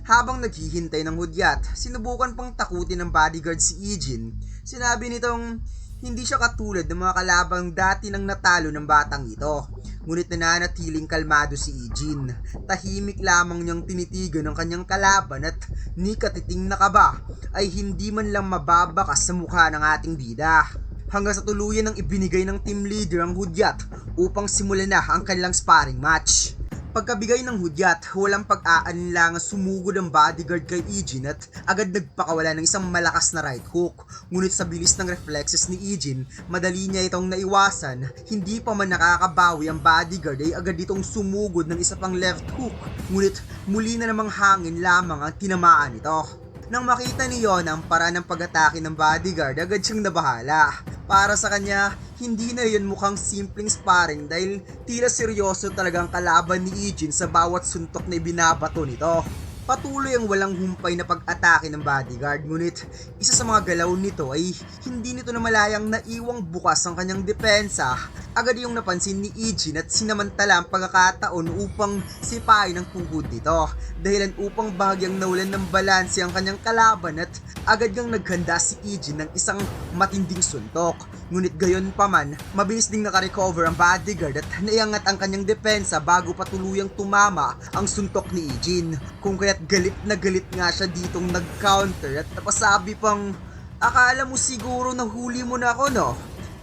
Habang naghihintay ng hudyat, sinubukan pang takutin ng bodyguard si Ejin. Sinabi nitong hindi siya katulad ng mga kalabang dati nang natalo ng batang ito. Ngunit nananatiling kalmado si Ejin. Tahimik lamang niyang tinitigan ng kanyang kalaban at ni katiting na kaba ay hindi man lang mababakas sa mukha ng ating bida. Hanggang sa tuluyan ng ibinigay ng team leader ang hudyat upang simulan na ang kanilang sparring match. Pagkabigay ng hudyat, walang pag-aalinlangan sumugod ang bodyguard kay Ejin at agad nagpakawala ng isang malakas na right hook. Ngunit sa bilis ng reflexes ni Ejin, madali niya itong naiwasan. Hindi pa man nakakabawi ang bodyguard ay agad itong sumugod ng isa pang left hook. Ngunit muli na namang hangin lamang ang tinamaan ito. Nang makita ni Yona ang paraan ng pag-atake ng bodyguard, agad siyang nabahala. Para sa kanya, hindi na yun mukhang simpleng sparring dahil tila seryoso talagang kalaban ni Ejin sa bawat suntok na ibinabato nito. Patuloy ang walang humpay na pag-atake ng bodyguard, ngunit isa sa mga galaw nito ay hindi nito namalayang naiwang bukas ang kanyang depensa. Agad yung napansin ni Ejin at sinamantala ang pagkakataon upang sipain ang tuhod nito, dahilan upang bahagyang nawalan ng balanse ang kanyang kalaban at agad ngang naghanda si Ejin ng isang matinding suntok. Ngunit gayon pa man, mabilis ding nakarecover ang bodyguard at naiangat ang kanyang depensa bago pa tuluyang tumama ang suntok ni Ejin. Kung kaya't galit na galit nga siya ditong nag-counter at napasabi pang, akala mo siguro nahuli mo na ako no?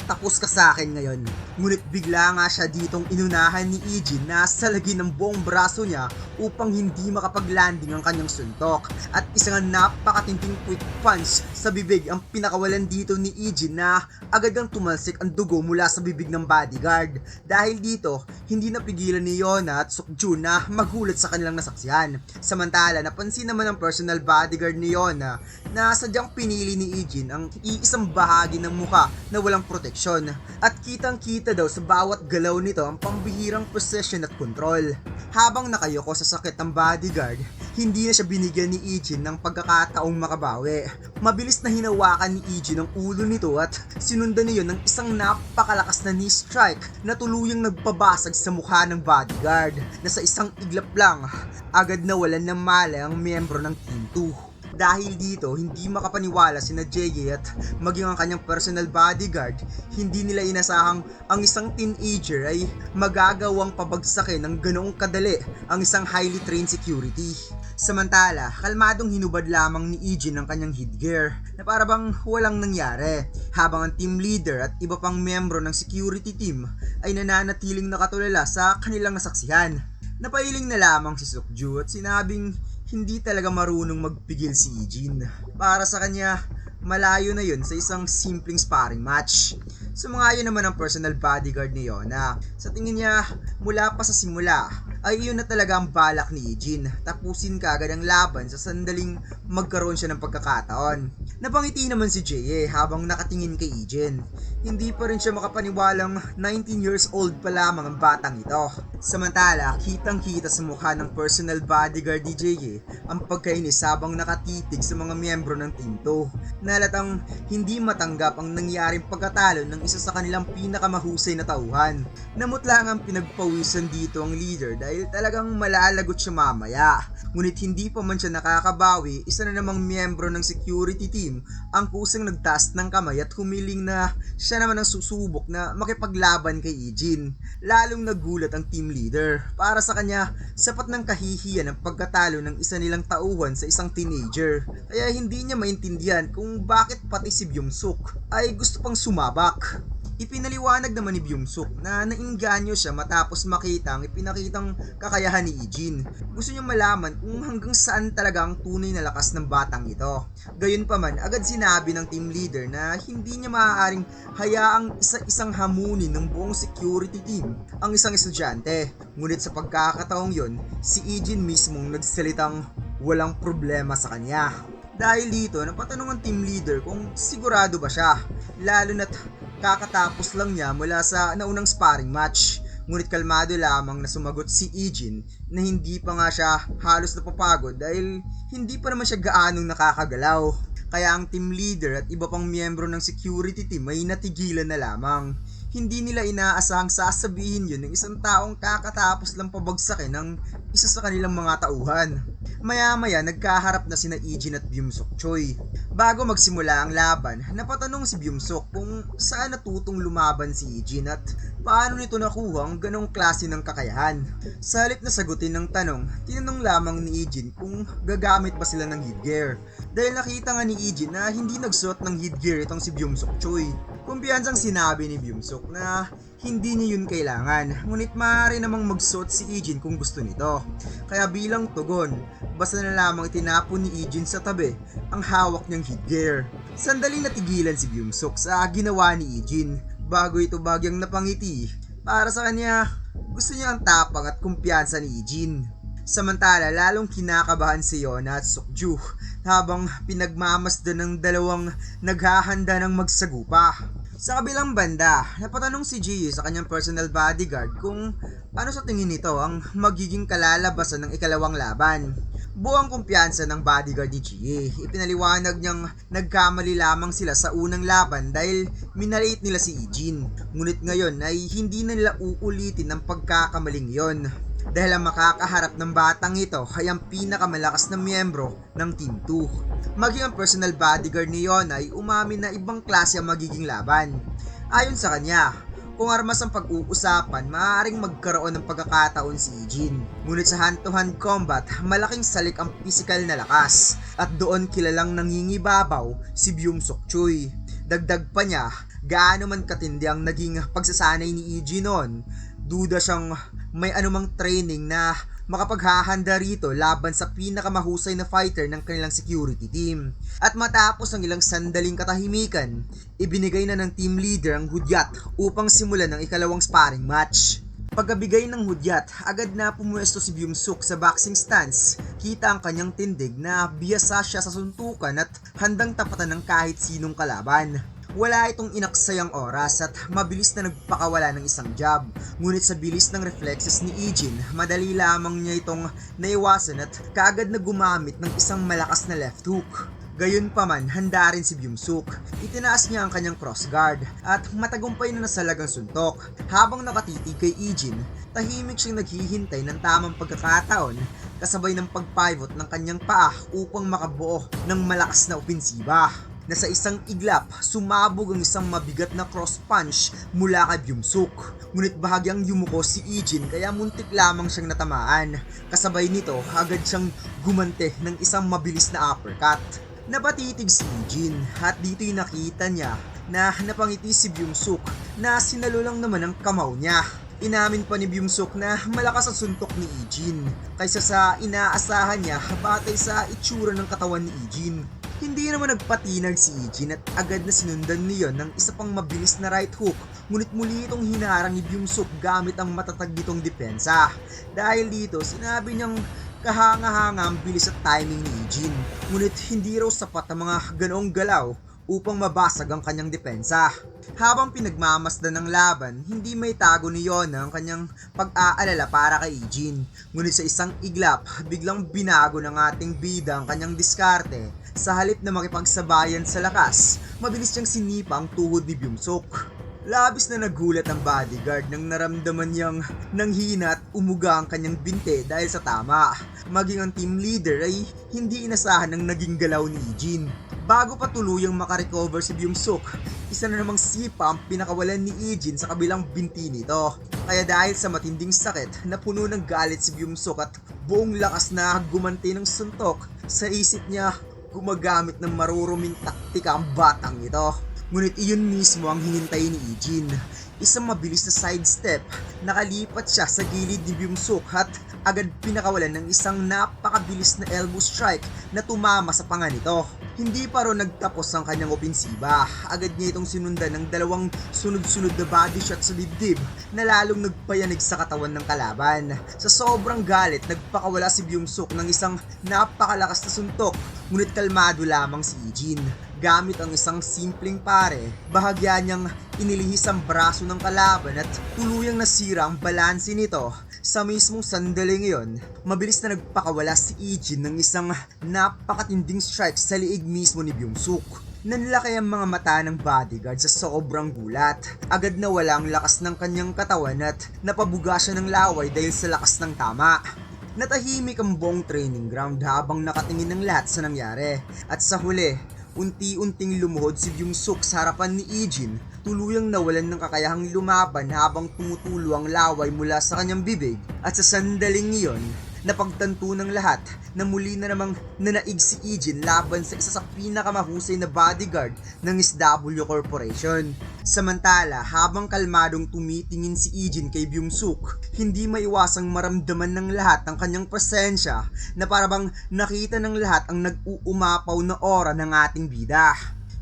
Tapos ka sa akin ngayon. Ngunit bigla nga siya ditong inunahan ni Ejin na salagi ng buong braso niya upang hindi makapag-landing ang kanyang suntok. At isang napakatinding quick punch sa bibig ang pinakawalan dito ni Ejin na agad ang tumalsik ang dugo mula sa bibig ng bodyguard. Dahil dito, hindi napigilan ni Yona at Sukju na magulat sa kanilang nasaksihan. Samantala, napansin naman ng personal bodyguard ni Yona na sadyang pinili ni Ejin ang iisang bahagi ng muka na walang proteksyon. At kitang-kita daw sa bawat galaw nito ang pambihirang precision at control. Habang nakayoko sa sakit ng bodyguard, hindi na siya binigyan ni Ijin ng pagkakataong makabawi. Mabilis na hinawakan ni Ijin ang ulo nito at sinundan niyon ng isang napakalakas na knee strike na tuluyang nagpabasag sa mukha ng bodyguard na sa isang iglap lang, agad nawalan ng malay ang miyembro ng Team 2. Dahil dito, hindi makapaniwala sina JJ at maging ang kanyang personal bodyguard, hindi nila inasahang ang isang teenager ay magagawang pabagsakin ng ganoong kadali ang isang highly trained security. Samantala, kalmadong hinubad lamang ni Ijin ang kanyang headgear na parabang walang nangyari, habang ang team leader at iba pang miyembro ng security team ay nananatiling nakatulala sa kanilang nasaksihan. Napailing na lamang si Sukju at sinabing hindi talaga marunong magpigil si Ijin. Para sa kanya, malayo na yun sa isang simpleng sparring match. Sumangayon naman ang personal bodyguard ni Yona. Sa tingin niya, mula pa sa simula, ay iyon na talaga ang balak ni Ijin. Tapusin kaagad ang laban sa sandaling magkaroon siya ng pagkakataon. Napangiti naman si Jay habang nakatingin kay Ijin. Hindi pa rin siya makapaniwalang 19 years old pa lamang ang batang ito. Samantala, kitang-kita sa mukha ng personal bodyguard ni Jay ang pagkainis habang nakatitig sa mga miyembro ng Team 2. Nalatang hindi matanggap ang nangyaring pagkatalo ng isa sa kanilang pinakamahusay na tauhan. Namut lang ang pinagpawisan dito ang leader dahil talagang malalagot siya mamaya. Ngunit hindi pa man siya nakakabawi, isa na namang miyembro ng security team ang kusang nagtaas ng kamay at humiling na siya naman ang susubok na makipaglaban kay Ijin. Lalong nagulat ang team leader. Para sa kanya, sapat ng kahihiyan ang pagkatalo ng isa nilang tauhan sa isang teenager. Kaya hindi niya maintindihan kung bakit pati si Byung-suk ay gusto pang sumabak. Ipinaliwanag naman ni Byung-suk na nainganyo siya matapos makita ang ipinakitang kakayahan ni Ijin. Gusto niya malaman kung hanggang saan talaga ang tunay na lakas ng batang ito. Gayunpaman, agad sinabi ng team leader na hindi niya maaaring hayaang isa-isang hamunin ng buong security team ang isang estudyante. Ngunit sa pagkakataong yon, si Ijin mismong nagsalitang walang problema sa kanya. Dahil dito, napatanong ang team leader kung sigurado ba siya, lalo na't kakatapos lang niya mula sa naunang sparring match. Ngunit kalmado lamang na sumagot si Ijin na hindi pa nga siya halos napapagod dahil hindi pa naman siya gaanong nakakagalaw. Kaya ang team leader at iba pang miyembro ng security team ay natigilan na lamang. Hindi nila inaasahang sasabihin yun ng isang taong kakatapos lang pabagsakin ng isa sa kanilang mga tauhan. Maya-maya nagkaharap na sina Ijin at Byung-suk Choi. Bago magsimula ang laban, napatanong si Byung-suk kung saan natutong lumaban si Ijin at paano nito nakuha ang ganong klase ng kakayahan. Sa halip na sagutin ng tanong, tinanong lamang ni Ijin kung gagamit ba sila ng headgear. Dahil nakita nga ni Ijin na hindi nagsuot ng headgear itong si Byung-suk Choi. Kumpiyansang sinabi ni Byung-suk na hindi niya yun kailangan, ngunit maaari namang magsuot si Ijin kung gusto nito. Kaya bilang tugon, basta na lamang itinapon ni Ijin sa tabi ang hawak niyang headgear. Sandaling natigilan si Byung-suk sa ginawa ni Ijin bago ito bagyang napangiti. Para sa kanya, gusto niya ang tapang at kumpiyansa ni Ijin. Samantala, lalong kinakabahan si Yona at Sukju habang pinagmamasdan ng dalawang naghahanda ng magsagupa. Sa kabilang banda, napatanong si Ji sa kanyang personal bodyguard kung paano sa tingin nito ang magiging kalalabasan ng ikalawang laban. Buong kumpiyansa ng bodyguard ni Ji. Ipinaliwanag niyang nagkamali lamang sila sa unang laban dahil minaliit nila si Ijin. Ngunit ngayon ay hindi na nila uulitin ang pagkakamaling yon. Dahil ang makakaharap ng batang ito ay ang pinakamalakas na miyembro ng Team 2. Maging ang personal bodyguard ni Yona ay umamin na ibang klase ang magiging laban. Ayon sa kanya, kung armas ang pag-uusapan, maaaring magkaroon ng pagkakataon si Ijin. Ngunit sa hand-to-hand combat, malaking salik ang pisikal na lakas at doon kilalang nangingibabaw si Byung-suk Choi. Dagdag pa niya, gaano man katindi ang naging pagsasanay ni Ijin noon, duda siyang may anumang training na makapaghahanda rito laban sa pinakamahusay na fighter ng kanilang security team. At matapos ang ilang sandaling katahimikan, ibinigay na ng team leader ang hudyat upang simulan ang ikalawang sparring match. Pagkabigay ng hudyat, agad na pumuesto si Byung-suk sa boxing stance. Kita ang kanyang tindig na biyasa siya sa suntukan at handang tapatan ng kahit sinong kalaban. Wala itong inaksayang oras at mabilis na nagpakawala ng isang jab. Ngunit sa bilis ng reflexes ni Ijin, madali lamang niya itong naiwasan at kaagad na gumamit ng isang malakas na left hook. Gayunpaman, handa rin si Byung-suk. Itinaas niya ang kanyang crossguard at matagumpay na nasalagang suntok. Habang nakatitig kay Ijin, tahimik siyang naghihintay ng tamang pagkakataon kasabay ng pag-pivot ng kanyang paa upang makabuo ng malakas na opensiba. Na sa isang iglap, sumabog ang isang mabigat na cross punch mula kay Byung-suk. Ngunit bahagyang yumuko si Ijin kaya muntik lamang siyang natamaan. Kasabay nito, agad siyang gumante ng isang mabilis na uppercut. Napatitig si Ijin at dito'y nakita niya na napangiti si Byung-suk na sinalo lang naman ang kamao niya. Inamin pa ni Byung-suk na malakas ang suntok ni Ijin kaysa sa inaasahan niya batay sa itsura ng katawan ni Ijin. Hindi naman nagpatinag si Ijin at agad na sinundan niyon ng isa pang mabilis na right hook, ngunit muli itong hinarang ni Byung-suk gamit ang matatag nitong depensa. Dahil dito, sinabi niyang kahanga-hanga ang bilis at timing ni Ijin, ngunit hindi raw sapat ang mga ganoong galaw upang mabasag ang kanyang depensa. Habang pinagmamasdan ng laban, hindi may tago ni Yona ang kanyang pag-aalala para kay Ijin. Ngunit sa isang iglap, biglang binago ng ating bida ang kanyang diskarte. Sa halip na makipagsabayan sa lakas, mabilis niyang sinipa ang tuhod ni Byung-suk. Labis na nagulat ang bodyguard nang naramdaman niyang nanghina at umuga ang kanyang binte dahil sa tama. Maging ang team leader ay hindi inasahan ng naging galaw ni Ijin. Bago pa tuluyang makarecover si Byung-suk, isa na namang sipa ang pinakawalan ni Ijin sa kabilang binti nito. Kaya dahil sa matinding sakit, napuno ng galit si Byung-suk at buong lakas na gumanti ng suntok, sa isip niya gumagamit ng maruruming taktika ang batang ito. Ngunit iyon mismo ang hinintay ni Ijin. Isang mabilis na sidestep, nakalipat siya sa gilid ni Byung-suk at agad pinakawalan ng isang napakabilis na elbow strike na tumama sa panga nito. Hindi pa ro nagtapos ang kanyang opensiba, agad niya itong sinundan ng dalawang sunod-sunod na body shot sa dibdib na lalong nagpayanig sa katawan ng kalaban. Sa sobrang galit, nagpakawala si Byung-suk ng isang napakalakas na suntok, ngunit kalmado lamang si Ijin. Gamit ang isang simpleng pare, bahagya niyang inilihis ang braso ng kalaban at tuluyang nasira ang balanse nito. Sa mismong sandaling iyon, mabilis na nagpakawala si Ijin ng isang napakatinding strike sa liig mismo ni Byung-suk. Nanlaki ang mga mata ng bodyguard sa sobrang gulat. Agad na wala ang lakas ng kanyang katawan at napabuga siya ng laway dahil sa lakas ng tama. Natahimik ang buong training ground habang nakatingin ng lahat sa nangyari. At sa huli, unti-unting lumuhod si Byung-suk sa harapan ni Ijin, tuluyang nawalan ng kakayahang lumaban habang tumutulo ang laway mula sa kanyang bibig. At sa sandaling iyon, napagtanto ng lahat na muli na namang nanaig si Ijin laban sa isa sa pinakamahusay na bodyguard ng SW Corporation. Samantala, habang kalmadong tumitingin si Ijin kay Byung-suk, hindi maiwasang maramdaman ng lahat ang kanyang presensya na parabang nakita ng lahat ang nag-uumapaw na aura ng ating bida.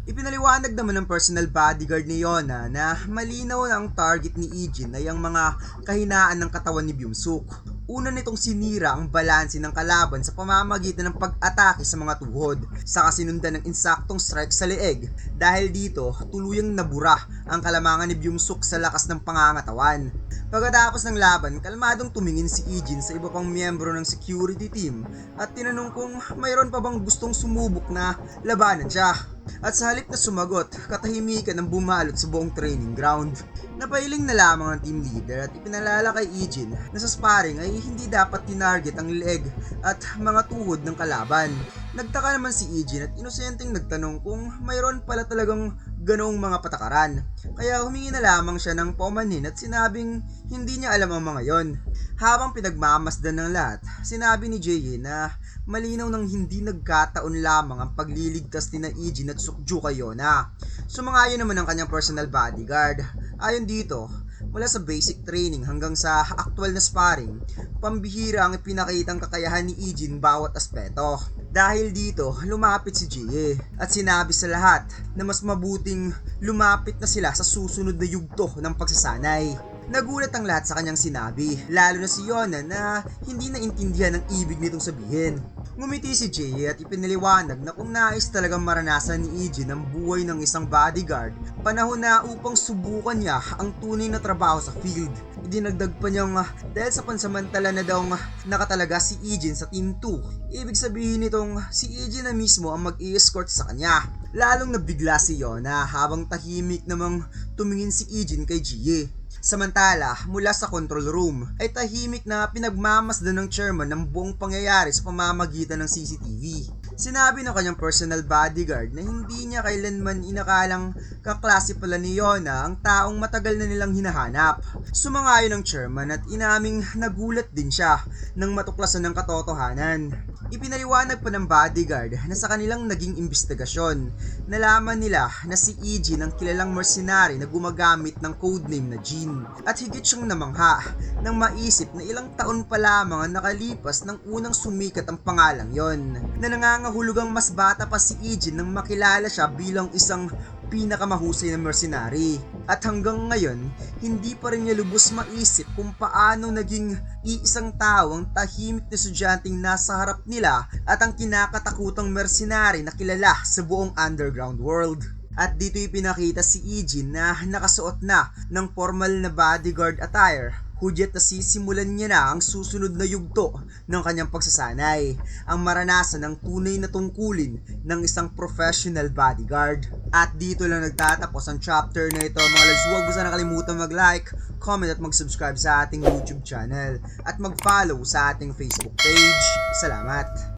Ipinaliwanag naman ng personal bodyguard ni Yona na malinaw na ang target ni Ijin ay ang mga kahinaan ng katawan ni Byung-suk. Una nitong sinira ang balanse ng kalaban sa pamamagitan ng pag-atake sa mga tuhod, saka sinundan ng insaktong strike sa leeg. Dahil dito, tuluyang nabura ang kalamangan ni Byung-suk sa lakas ng pangangatawan. Pagkatapos ng laban, kalmadong tumingin si Ijin sa iba pang miyembro ng security team at tinanong kung mayroon pa bang gustong sumubok na labanan siya. At sa halip na sumagot, katahimikan ang bumalot sa buong training ground. Napailing na lamang ang team leader at ipinalala kay Ijin na sa sparring ay hindi dapat tinarget ang leg at mga tuhod ng kalaban. Nagtaka naman si Ijin at inosenteng nagtanong kung mayroon pala talagang ganoong mga patakaran. Kaya humingi na lamang siya ng paumanhin at sinabing hindi niya alam ang mga yon. Habang pinagmamasdan ng lahat, sinabi ni Jae na malinaw nang hindi nagkataon lamang ang pagliligtas ni na Ijin at Sukju kay Yona. Sumangayon naman ang kanyang personal bodyguard. Ayon dito, mula sa basic training hanggang sa actual na sparring, pambihira ang ipinakitang kakayahan ni Ijin bawat aspeto. Dahil dito, lumapit si Jae at sinabi sa lahat na mas mabuting lumapit na sila sa susunod na yugto ng pagsasanay. Nagulat ang lahat sa kanyang sinabi, lalo na si Yona na hindi naintindihan ang ibig nitong sabihin. Ngumiti si Jay at ipinaliwanag na kung nais talagang maranasan ni Ijin ang buhay ng isang bodyguard, panahon na upang subukan niya ang tunay na trabaho sa field. Idinagdag pa niyang dahil sa pansamantala na daw nakatalaga si Ijin sa Team 2, ibig sabihin nitong si Ijin na mismo ang mag-i-escort sa kanya. Lalong nabigla si Yona habang tahimik namang tumingin si Ijin kay Jie. Samantala, mula sa control room ay tahimik na pinagmamasdan ng chairman ng buong pangyayari sa pamamagitan ng CCTV. Sinabi ng kanyang personal bodyguard na hindi niya kailanman inakalang kaklase pala ni Yona ang taong matagal na nilang hinahanap. Sumangayon ng chairman at inaming nagulat din siya nang matuklasan ng katotohanan. Ipinaliwanag pa ng bodyguard na sa kanilang naging investigasyon, nalaman nila na si Ijin ang kilalang mercenary na gumagamit ng codename na Jin. At higit siyang namangha nang maisip na ilang taon pa lamang ang nakalipas nang unang sumikat ang pangalang yon, na nangangahulugang mas bata pa si Ijin nang makilala siya bilang isang pinakamahusay na mercenary. At hanggang ngayon, hindi pa rin niya lubos maisip kung paano naging iisang tao ang tahimik na estudyanteng nasa harap nila at ang kinakatakutang mercenary na kilala sa buong underground world. At dito ipinakita si Ijin na nakasuot na ng formal na bodyguard attire, hudyat na sisimulan niya na ang susunod na yugto ng kanyang pagsasanay, ang maranasan ng tunay na tungkulin ng isang professional bodyguard. At dito lang nagtatapos ang chapter na ito mga lods. Huwag mo sana nakalimutan mag-like, comment at mag-subscribe sa ating YouTube channel at mag-follow sa ating Facebook page. Salamat!